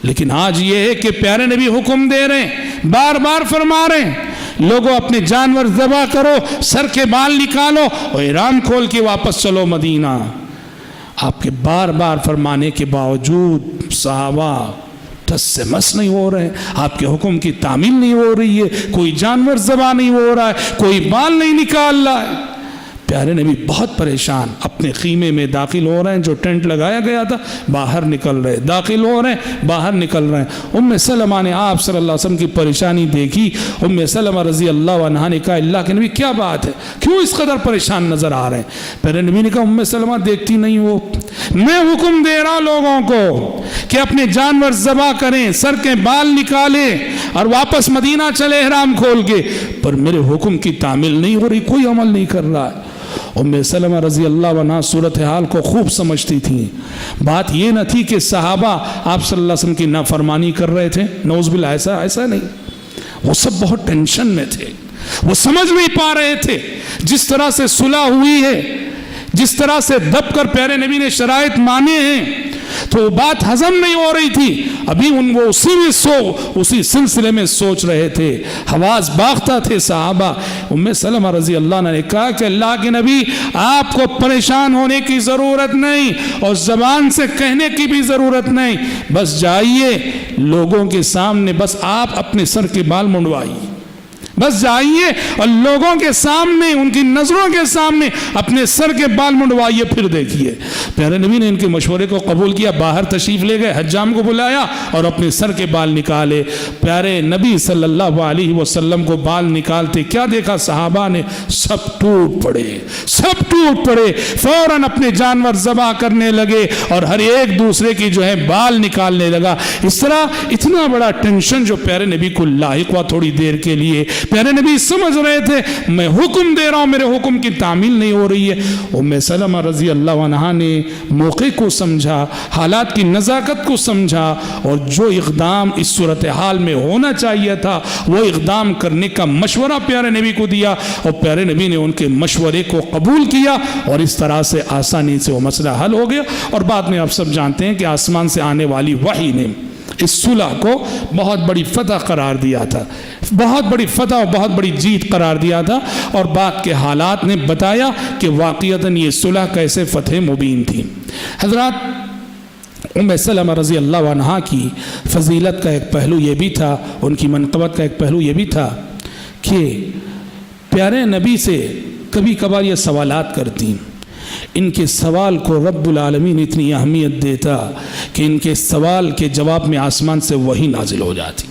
لیکن آج یہ ہے کہ پیارے نبی حکم دے رہے ہیں، بار بار فرما رہے ہیں لوگوں اپنے جانور ذبح کرو، سر کے بال نکالو اور احرام کھول کے واپس چلو مدینہ۔ آپ کے بار بار فرمانے کے باوجود صحابہ ٹس سے مس نہیں ہو رہے، آپ کے حکم کی تعمیل نہیں ہو رہی ہے، کوئی جانور ذبح نہیں ہو رہا ہے، کوئی بال نہیں نکال رہا ہے۔ پیارے نبی بہت پریشان اپنے خیمے میں داخل ہو رہے ہیں، جو ٹینٹ لگایا گیا تھا باہر نکل رہے، داخل ہو رہے ہیں باہر نکل رہے ہیں۔ ام سلمہ نے آپ صلی اللہ علیہ وسلم کی پریشانی دیکھی۔ ام سلمہ رضی اللہ عنہا نے کہا اللہ کے نبی کیا بات ہے، کیوں اس قدر پریشان نظر آ رہے ہیں؟ پیارے نبی نے کہا ام سلمہ دیکھتی نہیں ہو، میں حکم دے رہا لوگوں کو کہ اپنے جانور ذبح کریں، سر کے بال نکالیں اور واپس مدینہ چلے احرام کھول کے، پر میرے حکم کی تعمیل نہیں ہو رہی، کوئی عمل نہیں کر رہا ہے۔ ام سلمہ رضی اللہ عنہ صورتحال کو خوب سمجھتی تھی۔ بات یہ نہ تھی کہ صحابہ آپ صلی اللہ علیہ وسلم کی نافرمانی کر رہے تھے، نعوذ باللہ، ایسا نہیں، وہ سب بہت ٹینشن میں تھے، وہ سمجھ نہیں پا رہے تھے جس طرح سے صلح ہوئی ہے، جس طرح سے دب کر پیارے نبی نے شرائط مانے ہیں، تو وہ بات ہضم نہیں ہو رہی تھی۔ ابھی وہ اسی سلسلے میں سوچ رہے تھے، حواس باختہ تھے صحابہ۔ ام سلمہ رضی اللہ عنہ نے کہا کہ اللہ کے نبی آپ کو پریشان ہونے کی ضرورت نہیں اور زبان سے کہنے کی بھی ضرورت نہیں، بس جائیے لوگوں کے سامنے، بس آپ اپنے سر کے بال منڈوائیے، بس جائیے اور لوگوں کے سامنے، ان کی نظروں کے سامنے اپنے سر کے بال منڈوائیے، پھر دیکھیے۔ پیارے نبی نے ان کے مشورے کو قبول کیا، باہر تشریف لے گئے، حجام کو بلایا اور اپنے سر کے بال نکالے۔ پیارے نبی صلی اللہ علیہ وسلم کو بال نکالتے کیا دیکھا صحابہ نے؟ سب ٹوٹ پڑے، فوراً اپنے جانور ذبح کرنے لگے اور ہر ایک دوسرے کی جو ہے بال نکالنے لگا۔ اس طرح اتنا بڑا ٹینشن جو پیارے نبی کو لاحق ہوا تھوڑی دیر کے لیے، پیارے نبی سمجھ رہے تھے میں حکم دے رہا ہوں، میرے حکم کی تعمیل نہیں ہو رہی ہے۔ ام سلمہ رضی اللہ عنہا نے موقع کو سمجھا، حالات کی نزاکت کو سمجھا، اور جو اقدام اس صورتحال میں ہونا چاہیے تھا وہ اقدام کرنے کا مشورہ پیارے نبی کو دیا، اور پیارے نبی نے ان کے مشورے کو قبول کیا، اور اس طرح سے آسانی سے وہ مسئلہ حل ہو گیا۔ اور بعد میں آپ سب جانتے ہیں کہ آسمان سے آنے والی وحی نے اس صلح کو بہت بڑی فتح قرار دیا تھا، بہت بڑی فتح اور بہت بڑی جیت قرار دیا تھا، اور بعد کے حالات نے بتایا کہ واقعتاً یہ صلح کیسے فتح مبین تھی۔ حضرات، ام سلمہ رضی اللہ عنہا کی فضیلت کا ایک پہلو یہ بھی تھا، ان کی منقبت کا ایک پہلو یہ بھی تھا کہ پیارے نبی سے کبھی کبھار یہ سوالات کرتی، ان کے سوال کو رب العالمین اتنی اہمیت دیتا کہ ان کے سوال کے جواب میں آسمان سے وحی نازل ہو جاتی۔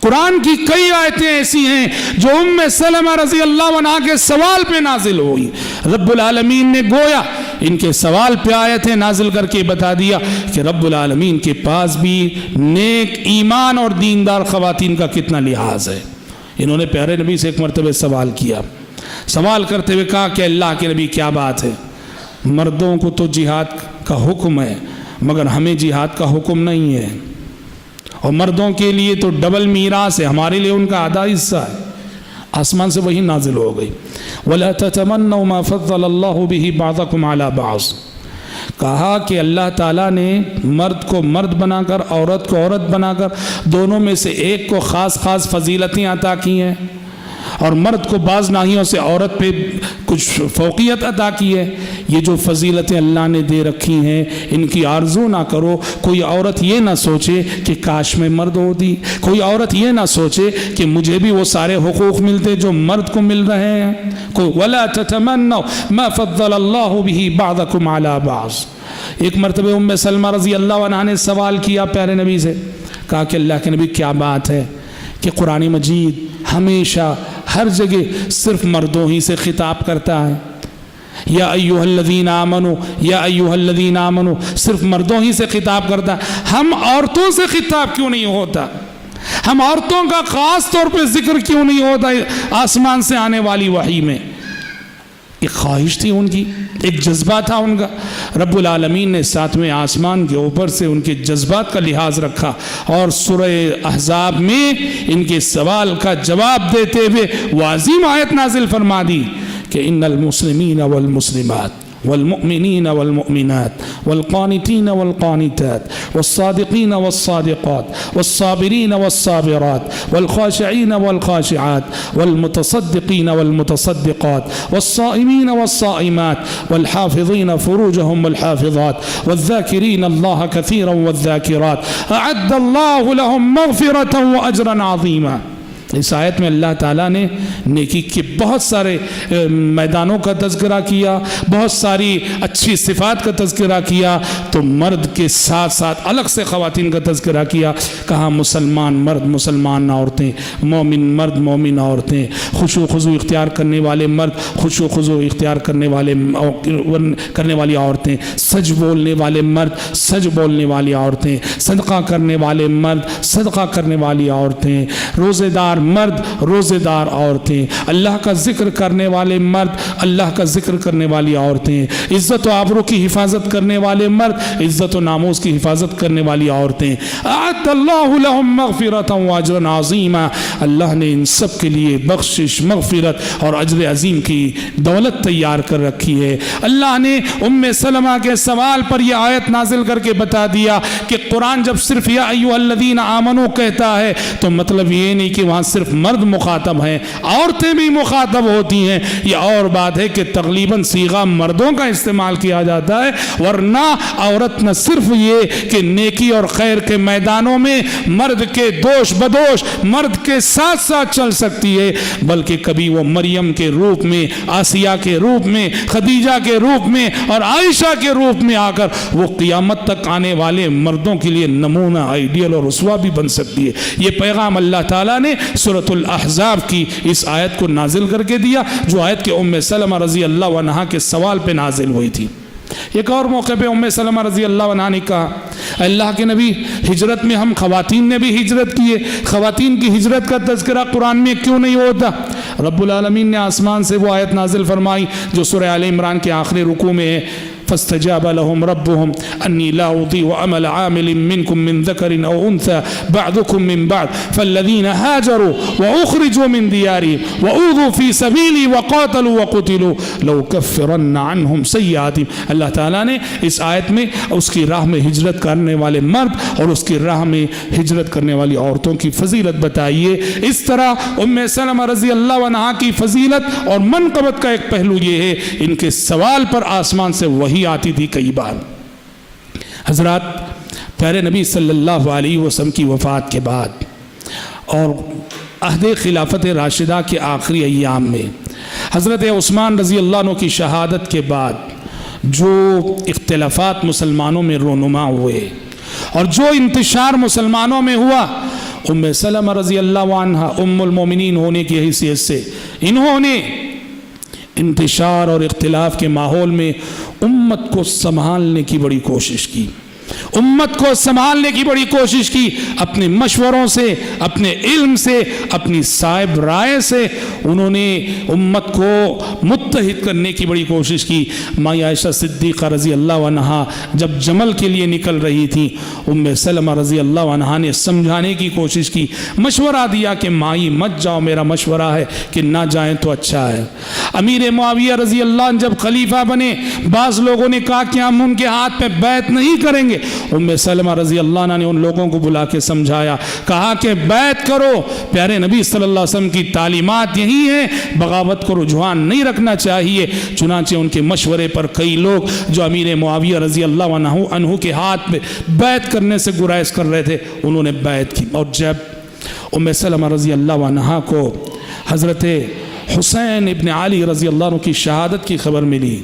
قرآن کی کئی آیتیں ایسی ہیں جو ام سلمہ رضی اللہ عنہا کے سوال پہ نازل ہوئی، رب العالمین نے گویا ان کے سوال پہ آیتیں نازل کر کے بتا دیا کہ رب العالمین کے پاس بھی نیک ایمان اور دیندار خواتین کا کتنا لحاظ ہے۔ انہوں نے پیارے نبی سے ایک مرتبہ سوال کیا، سوال کرتے ہوئے کہا کہ اللہ کے نبی کیا بات ہے، مردوں کو تو جہاد کا حکم ہے مگر ہمیں جہاد کا حکم نہیں ہے، اور مردوں کے لیے تو ڈبل میراث ہے، ہمارے لیے ان کا آدھا حصہ ہے۔ آسمان سے وہی نازل ہو گئی، وَلَا تَتَمَنَّوْا مَا فَضَّلَ اللَّهُ بِهِ بَعْضَكُمْ عَلَى بَعْضٍ، کہا کہ اللہ تعالیٰ نے مرد کو مرد بنا کر، عورت کو عورت بنا کر، دونوں میں سے ایک کو خاص خاص فضیلتیں عطا کی ہیں، اور مرد کو بعض ناحیوں سے عورت پہ کچھ فوقیت عطا کی ہے۔ یہ جو فضیلتیں اللہ نے دے رکھی ہیں ان کی آرزو نہ کرو، کوئی عورت یہ نہ سوچے کہ کاش میں مرد ہوتی، کوئی عورت یہ نہ سوچے کہ مجھے بھی وہ سارے حقوق ملتے جو مرد کو مل رہے ہیں۔ کوئی وَلَا تَتَمَنَّوْا مَا فَضَّلَ اللَّهُ بِهِ بَعْضَكُمْ عَلَى بَعْضٍ۔ ایک مرتبہ ام سلمہ رضی اللہ عنہا نے سوال کیا پیارے نبی سے، کہا کہ اللہ کے نبی کیا بات ہے کہ قرآن مجید ہمیشہ ہر جگہ صرف مردوں ہی سے خطاب کرتا ہے، یا ایھا الذین آمنوا، یا ایھا الذین آمنوا صرف مردوں ہی سے خطاب کرتا ہے، ہم عورتوں سے خطاب کیوں نہیں ہوتا، ہم عورتوں کا خاص طور پہ ذکر کیوں نہیں ہوتا آسمان سے آنے والی وحی میں؟ ایک خواہش تھی ان کی، ایک جذبہ تھا ان کا۔ رب العالمین نے ساتویں آسمان کے اوپر سے ان کے جذبات کا لحاظ رکھا، اور سورہ احزاب میں ان کے سوال کا جواب دیتے ہوئے وہ عظیم آیت نازل فرما دی کہ ان المسلمین والمسلمات والمؤمنین والمؤمنات والقانتین والقانتات والصادقین والصادقات والصابرین والصابرات والخاشعین والخاشعات والمتصدقین والمتصدقات والصائمین والصائمات والحافظین فروجهم والحافظات والذاکرین اللہ کثیرا والذاکرات اعد اللہ لهم مغفرة واجرا عظیما۔ اس آیت میں اللہ تعالیٰ نے نیکی کے بہت سارے میدانوں کا تذکرہ کیا، بہت ساری اچھی صفات کا تذکرہ کیا، تو مرد کے ساتھ ساتھ الگ سے خواتین کا تذکرہ کیا، کہا مسلمان مرد مسلمان عورتیں، مومن مرد مومن عورتیں، خشوع خضوع اختیار کرنے والے مرد، خشوع خضوع اختیار کرنے والی عورتیں، سچ بولنے والے مرد، سچ بولنے والی عورتیں، صدقہ کرنے والے مرد، صدقہ کرنے والی عورتیں، روزے دار مرد، روزے دار عورتیں، اللہ کا ذکر کرنے والے مرد، اللہ کا ذکر کرنے والی عورتیں، عزت و آبرو کی حفاظت کرنے والے مرد، عزت و ناموس کی حفاظت کرنے والی عورتیں، اعد اللہ لہم مغفرۃ واجرا عظیما، اللہ نے ان سب کے لیے بخشش، مغفرت اور اجر عظیم کی دولت تیار کر رکھی ہے۔ اللہ نے ام سلمہ کے سوال پر یہ آیت نازل کر کے بتا دیا کہ قرآن جب صرف یا ایھا الذین آمنوا کہتا ہے تو مطلب یہ نہیں کہ وہاں صرف مرد مخاطب ہیں، عورتیں بھی مخاطب ہوتی ہیں۔ یہ اور بات ہے کہ تقریباً صیغہ مردوں کا استعمال کیا جاتا ہے، ورنہ عورت نہ صرف یہ کہ نیکی اور خیر کے میدانوں میں مرد کے دوش بدوش مرد کے ساتھ ساتھ چل سکتی ہے، بلکہ کبھی وہ مریم کے روپ میں، آسیہ کے روپ میں، خدیجہ کے روپ میں اور عائشہ کے روپ میں آ کر وہ قیامت تک آنے والے مردوں کے لیے نمونہ، آئیڈیل اور اسوہ بھی بن سکتی ہے۔ یہ پیغام اللہ تعالیٰ نے سورۃ الاحزاب کی اس آیت کو نازل کر کے دیا، جو آیت کے ام سلمہ رضی اللہ عنہا کے سوال پہ نازل ہوئی تھی۔ ایک اور موقع پہ ام سلمہ رضی اللہ عنہا نے کہا، اللہ کے نبی، ہجرت میں ہم خواتین نے بھی ہجرت کی ہے، خواتین کی ہجرت کا تذکرہ قرآن میں کیوں نہیں ہوتا؟ رب العالمین نے آسمان سے وہ آیت نازل فرمائی جو سورہ آل عمران کے آخری رکوع میں ہے، فاستجاب لهم ربهم أني لا أضيع عمل عامل منكم من ذكر أو أنثى بعضكم من بعض فالذين هاجروا وأخرجوا من ديارهم وأوذوا في سبيلي وقاتلوا وقتلوا لأكفرن عنهم سيئاتهم۔ اللہ تعالیٰ نے اس آیت میں اس کی راہ میں ہجرت کرنے والے مرد اور اس کی راہ میں ہجرت کرنے والی عورتوں کی فضیلت بتائی ہے۔ اس طرح ام سلمہ رضی اللہ عنہا کی فضیلت اور منقبت کا ایک پہلو یہ ہے، ان کے سوال پر آسمان سے وحی آتی تھی کئی بار۔ حضرات، پیارے نبی صلی اللہ علیہ وسلم کی وفات کے بعد اور عہد خلافت راشدہ کے آخری ایام میں حضرت عثمان رضی اللہ عنہ کی شہادت کے بعد جو اختلافات مسلمانوں میں رونما ہوئے اور جو انتشار مسلمانوں میں ہوا، ام سلمہ رضی اللہ عنہ ام المومنین ہونے کی حیثیت سے انہوں نے انتشار اور اختلاف کے ماحول میں امت کو سنبھالنے کی بڑی کوشش کی، امت کو سنبھالنے کی بڑی کوشش کی، اپنے مشوروں سے، اپنے علم سے، اپنی صاحب رائے سے انہوں نے امت کو متحد کرنے کی بڑی کوشش کی۔ ماں عائشہ صدیقہ رضی اللہ عنہا جب جمل کے لیے نکل رہی تھی، ام سلمہ رضی اللہ عنہا نے سمجھانے کی کوشش کی، مشورہ دیا کہ مائی مت جاؤ، میرا مشورہ ہے کہ نہ جائیں تو اچھا ہے۔ امیر معاویہ رضی اللہ عنہ جب خلیفہ بنے، بعض لوگوں نے کہا کہ ہم ان کے ہاتھ پہ بیعت نہیں کریں گے، ام سلمہ رضی اللہ عنہ نے ان لوگوں کو بلا کے سمجھایا، کہا کہ بیعت کرو، پیارے نبی صلی اللہ علیہ وسلم کی تعلیمات یہی ہیں، بغاوت کو رجحان نہیں رکھنا چاہیے۔ چنانچہ ان کے مشورے پر کئی لوگ جو امیر معاویہ رضی اللہ عنہ کے ہاتھ پہ بیعت کرنے سے گریز کر رہے تھے، انہوں نے بیعت کی۔ اور جب ام سلمہ رضی اللہ عنہ کو حضرت حسین ابن علی رضی اللہ عنہ کی شہادت کی خبر ملی،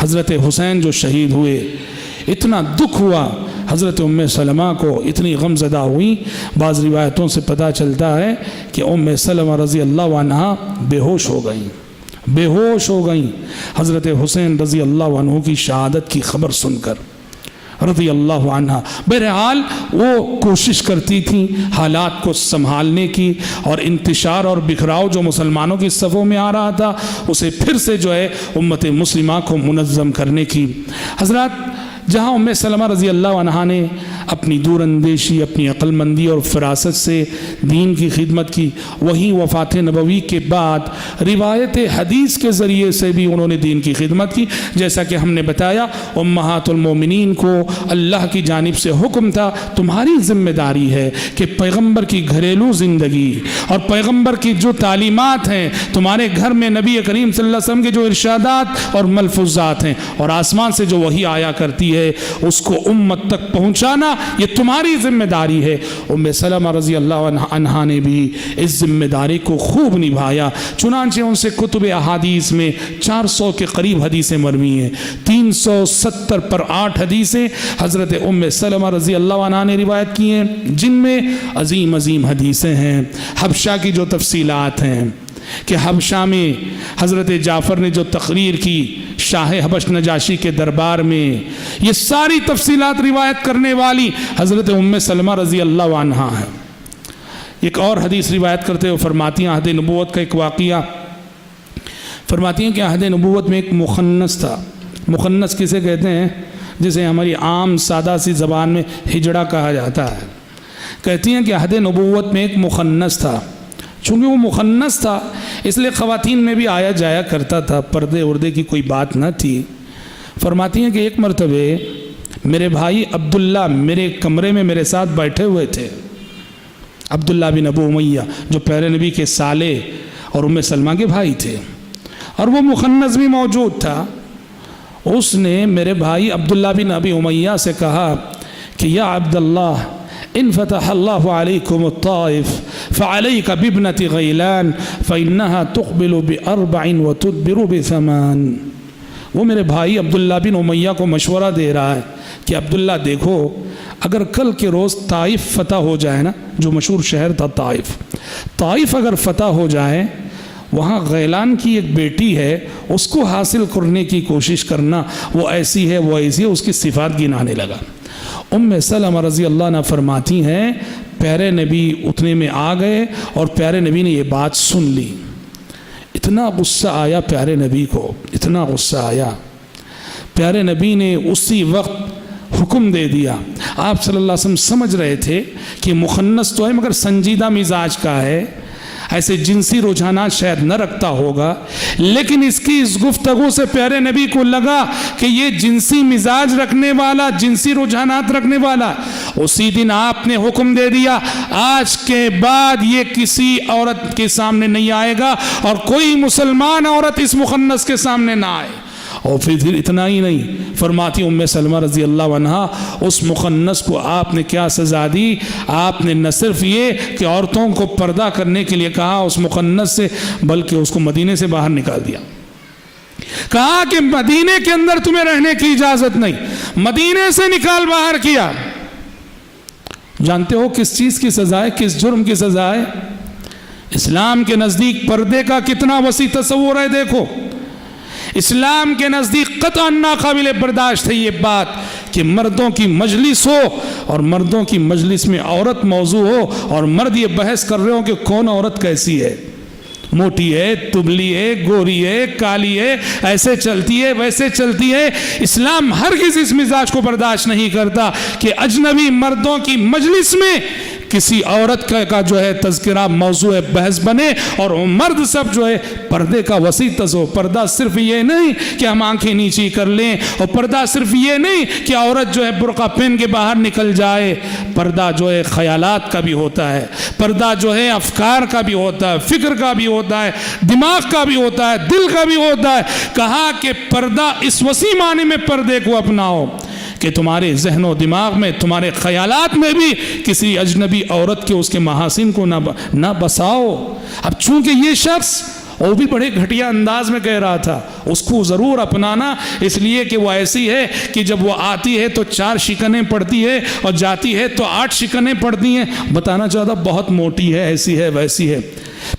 حضرت حسین جو شہید ہوئے، اتنا دکھ ہوا، حضرت ام سلمہ کو اتنی غم زدہ ہوئی، بعض روایتوں سے پتہ چلتا ہے کہ ام سلمہ رضی اللہ عنہا بے ہوش ہو گئیں، بے ہوش ہو گئیں حضرت حسین رضی اللہ عنہ کی شہادت کی خبر سن کر رضی اللہ عنہ۔ بہرحال وہ کوشش کرتی تھیں حالات کو سنبھالنے کی، اور انتشار اور بکھراؤ جو مسلمانوں کی صفوں میں آ رہا تھا اسے پھر سے جو ہے امت مسلمہ کو منظم کرنے کی۔ حضرات، جہاں ام سلمہ رضی اللہ عنہا نے اپنی دور اندیشی، اپنی عقل مندی اور فراست سے دین کی خدمت کی، وہیں وفات نبوی کے بعد روایت حدیث کے ذریعے سے بھی انہوں نے دین کی خدمت کی۔ جیسا کہ ہم نے بتایا، امہات المومنین کو اللہ کی جانب سے حکم تھا، تمہاری ذمہ داری ہے کہ پیغمبر کی گھریلو زندگی اور پیغمبر کی جو تعلیمات ہیں، تمہارے گھر میں نبی کریم صلی اللہ علیہ وسلم کے جو ارشادات اور ملفوظات ہیں اور آسمان سے جو وحی آیا کرتی ہے، ہے اس کو امت تک پہنچانا یہ تمہاری ذمہ داری ہے۔ ام سلمہ رضی اللہ عنہا نے بھی اس ذمہ داری کو خوب نبھایا، چنانچہ ان سے کتب احادیث میں 400 کے قریب حدیثیں مروی ہیں، 370 پر 8 حدیثیں حضرت ام سلمہ رضی اللہ عنہا نے روایت کی ہیں، جن میں عظیم عظیم حدیثیں ہیں۔ حبشہ کی جو تفصیلات ہیں کہ حبشہ میں حضرت جعفر نے جو تقریر کی شاہ حبش نجاشی کے دربار میں، یہ ساری تفصیلات روایت کرنے والی حضرت ام سلمہ رضی اللہ عنہا ہے۔ ایک اور حدیث روایت کرتے ہوئے فرماتی ہیں عہد نبوت کا ایک واقعہ، فرماتی ہیں کہ عہد نبوت میں ایک مخنث تھا۔ مخنث کسے کہتے ہیں؟ جسے ہماری عام سادہ سی زبان میں ہجڑا کہا جاتا ہے۔ کہتی ہیں کہ عہد نبوت میں ایک مخنث تھا، چونکہ وہ مخنث تھا اس لیے خواتین میں بھی آیا جایا کرتا تھا، پردے اردے کی کوئی بات نہ تھی۔ فرماتی ہیں کہ ایک مرتبہ میرے بھائی عبداللہ میرے کمرے میں میرے ساتھ بیٹھے ہوئے تھے، عبداللہ بن ابو امیہ جو پیارے نبی کے سالے اور ام سلمہ کے بھائی تھے، اور وہ مخنث بھی موجود تھا۔ اس نے میرے بھائی عبداللہ بن ابی امیہ سے کہا کہ یا عبداللہ ان فتح اللہ علیکم الطائف فعلیک بابنت غیلان فإنها تقبل ب4 وتدبر ب8۔ وہ میرے بھائی عبداللہ بن امیہ کو مشورہ دے رہا ہے کہ عبداللہ دیکھو، اگر کل کے روز طائف فتح ہو جائے نا، جو مشہور شہر تھا طائف اگر فتح ہو جائے، وہاں غیلان کی ایک بیٹی ہے، اس کو حاصل کرنے کی کوشش کرنا، وہ ایسی ہے وہ ایسی ہے، اس کی صفات گنانے لگا۔ ام سلمہ رضی اللہ عنہ فرماتی ہیں پیارے نبی اتنے میں آ گئے اور پیارے نبی نے یہ بات سن لی۔ اتنا غصہ آیا پیارے نبی کو، اتنا غصہ آیا، پیارے نبی نے اسی وقت حکم دے دیا۔ آپ صلی اللہ علیہ وسلم سمجھ رہے تھے کہ مخنث تو ہے مگر سنجیدہ مزاج کا ہے، ایسے جنسی رجحانات شاید نہ رکھتا ہوگا، لیکن اس کی اس گفتگو سے پیارے نبی کو لگا کہ یہ جنسی مزاج رکھنے والا، جنسی رجحانات رکھنے والا۔ اسی دن آپ نے حکم دے دیا آج کے بعد یہ کسی عورت کے سامنے نہیں آئے گا اور کوئی مسلمان عورت اس مخنث کے سامنے نہ آئے۔ اور پھر اتنا ہی نہیں، فرماتی ام سلمہ رضی اللہ عنہا اس مخنث کو آپ نے کیا سزا دی؟ آپ نے نہ صرف یہ کہ عورتوں کو پردہ کرنے کے لیے کہا اس مخنث سے، بلکہ اس کو مدینے سے باہر نکال دیا۔ کہا کہ مدینے کے اندر تمہیں رہنے کی اجازت نہیں، مدینے سے نکال باہر کیا۔ جانتے ہو کس چیز کی سزا ہے، کس جرم کی سزا ہے؟ اسلام کے نزدیک پردے کا کتنا وسیع تصور ہے، دیکھو اسلام کے نزدیک قطعا ناقابل برداشت ہے یہ بات کہ مردوں کی مجلس ہو اور مردوں کی مجلس میں عورت موضوع ہو اور مرد یہ بحث کر رہے ہوں کہ کون عورت کیسی ہے، موٹی ہے، تبلی ہے، گوری ہے، کالی ہے، ایسے چلتی ہے، ویسے چلتی ہے۔ اسلام ہرگز اس مزاج کو برداشت نہیں کرتا کہ اجنبی مردوں کی مجلس میں کسی عورت کا جو ہے تذکرہ موضوع بحث بنے، اور مرد سب جو ہے پردے کا وسیع تصور۔ پردہ صرف یہ نہیں کہ ہم آنکھیں نیچی کر لیں، اور پردہ صرف یہ نہیں کہ عورت جو ہے برقع پہن کے باہر نکل جائے، پردہ جو ہے خیالات کا بھی ہوتا ہے، پردہ جو ہے افکار کا بھی ہوتا ہے، فکر کا بھی ہوتا ہے، دماغ کا بھی ہوتا ہے، دل کا بھی ہوتا ہے۔ کہا کہ پردہ اس وسیع معنی میں پردے کو اپناؤ کہ تمہارے ذہن و دماغ میں، تمہارے خیالات میں بھی کسی اجنبی عورت کے اس کے محاسن کو نہ بساؤ۔ اب چونکہ یہ شخص وہ بھی بڑے گھٹیا انداز میں کہہ رہا تھا، اس کو ضرور اپنانا، اس لیے کہ وہ ایسی ہے کہ جب وہ آتی ہے تو 4 شکنیں پڑتی ہے اور جاتی ہے تو 8 شکنیں پڑتی ہیں۔ بتانا چاہتا بہت موٹی ہے، ایسی ہے، ویسی ہے۔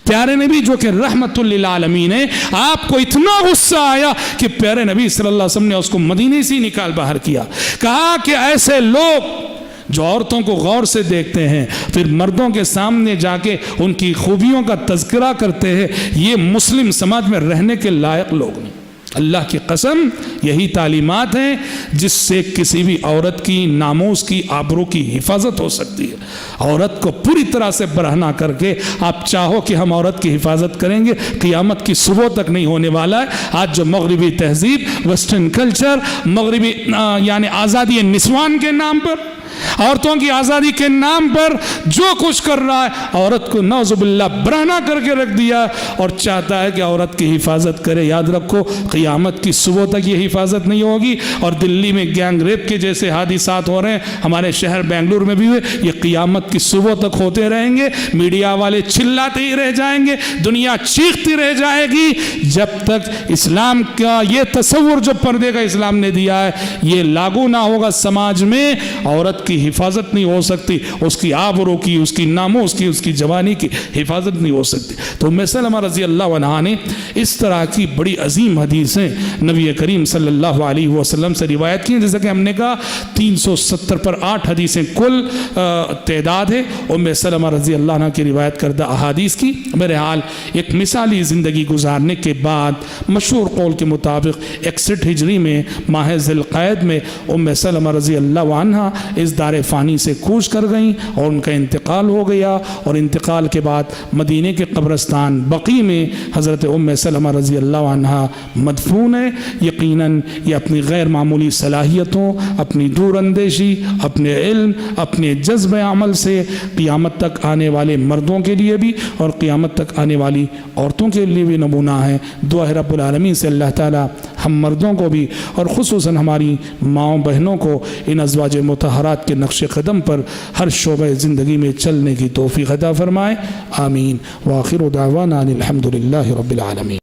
پیارے نبی جو کہ رحمت للعالمین ہے، آپ کو اتنا غصہ آیا کہ پیارے نبی صلی اللہ علیہ وسلم نے اس کو مدینے سے نکال باہر کیا۔ کہا کہ ایسے لوگ جو عورتوں کو غور سے دیکھتے ہیں پھر مردوں کے سامنے جا کے ان کی خوبیوں کا تذکرہ کرتے ہیں، یہ مسلم سماج میں رہنے کے لائق لوگ نہیں۔ اللہ کی قسم یہی تعلیمات ہیں جس سے کسی بھی عورت کی ناموس کی، آبرو کی حفاظت ہو سکتی ہے۔ عورت کو پوری طرح سے برہنہ کر کے آپ چاہو کہ ہم عورت کی حفاظت کریں گے، قیامت کی صبح تک نہیں ہونے والا ہے۔ آج جو مغربی تہذیب، ویسٹرن کلچر، مغربی یعنی آزادی نسوان کے نام پر عورتوں کی آزادی کے نام پر جو کچھ کر رہا ہے، عورت کو نعوذ برہنہ کر کے رکھ دیا اور چاہتا ہے کہ عورت کی حفاظت کرے۔ یاد رکھو قیامت کی صبح تک یہ حفاظت نہیں ہوگی، اور دلی میں گینگ ریپ کے جیسے حادثات ہو رہے ہیں، ہمارے شہر بنگلور میں بھی ہوئے، یہ قیامت کی صبح تک ہوتے رہیں گے۔ میڈیا والے چلاتے ہی رہ جائیں گے، دنیا چیختی رہ جائے گی، جب تک اسلام کا یہ تصور جو پردے کا اسلام نے دیا ہے یہ لاگو نہ ہوگا سماج میں، عورت کی حفاظت نہیں ہو سکتی، اس کی آبرو کی، اس کی ناموس کی، اس کی جوانی کی حفاظت نہیں ہو سکتی۔ تو ام سلمہ رضی اللہ عنہا نے اس طرح کی بڑی عظیم حدیثیں نبی کریم صلی اللہ علیہ وسلم سے روایت کی ہیں، جیسا کہ ہم نے کہا 370 پر 8 حدیثیں کل تعداد ہے ام سلمہ رضی اللہ عنہ کی روایت کردہ احادیث کی۔ بہرحال ایک مثالی زندگی گزارنے کے بعد مشہور قول کے مطابق 61 ہجری میں ماہ ذی القعدہ میں ام سلمہ رضی اللہ عنہا اس دار فانی سے کوچ کر گئیں اور ان کا انتقال ہو گیا، اور انتقال کے بعد مدینہ کے قبرستان بقیع میں حضرت ام سلمہ رضی اللہ عنہا مدفون ہے۔ یقیناً یہ اپنی غیر معمولی صلاحیتوں، اپنی دور اندیشی، اپنے علم، اپنے جذب عمل سے قیامت تک آنے والے مردوں کے لیے بھی اور قیامت تک آنے والی عورتوں کے لیے بھی نمونہ ہے۔ دعا ہے رب العالمین سے اللہ تعالی ہم مردوں کو بھی اور خصوصاً ہماری ماؤں بہنوں کو ان ازواج مطہرات کے نقش قدم پر ہر شعبہ زندگی میں چلنے کی توفیق عطا فرمائے، آمین۔ وآخر دعوانا الحمد للہ رب العالمین۔